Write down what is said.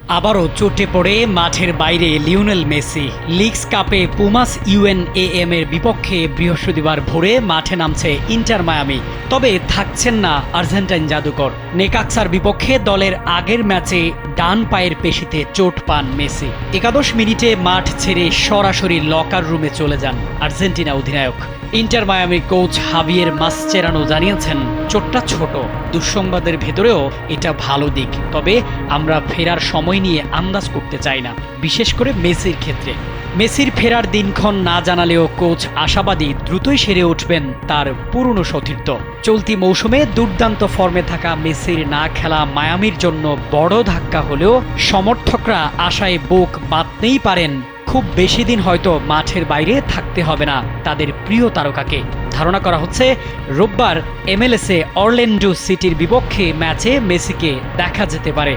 আবারও চোটে পড়ে মাঠের বাইরে লিওনেল মেসি। লিগস কাপে পুমাস ইউএনএএম এর বিপক্ষে বৃহস্পতিবার ভোরে মাঠে নামছে ইন্টার মায়ামি। তবে থাকছেন না আর্জেন্টাইন জাদুকর। নেকাক্সার বিপক্ষে দলের আগের ম্যাচে ডান পায়ের পেশিতে চোট পান মেসি। 11 মিনিটে মাঠ ছেড়ে সরাসরি লকার রুমে চলে যান আর্জেন্টিনা অধিনায়ক। ইন্টার মায়ামির কোচ হাভিয়ের মাসচেরানো জানিয়েছেন, চোটটা ছোট, দুঃসংবাদের ভেতরেও এটা ভালো দিক। তবে আমরা ফেরার সময় নিয়ে আন্দাজ করতে চাই না, বিশেষ করে মেসির ক্ষেত্রে। মেসির ফেরার দিনক্ষণ না জানালেও কোচ আশাবাদী দ্রুতই সেরে উঠবেন তার পুরনো সতীর্থ। চলতি মৌসুমে দুর্দান্ত ফর্মে থাকা মেসির না খেলা মায়ামির জন্য বড় ধাক্কা হলেও সমর্থকরা আশায় বুক বাঁধতেই পারেন খুব বেশি দিন হয়তো মাঠের বাইরে থাকতে হবে না তাদের প্রিয় তারকাকে। ধারণা করা হচ্ছে রোববার এমএলএসে অরল্যান্ডো সিটির বিপক্ষে ম্যাচে মেসিকে দেখা যেতে পারে।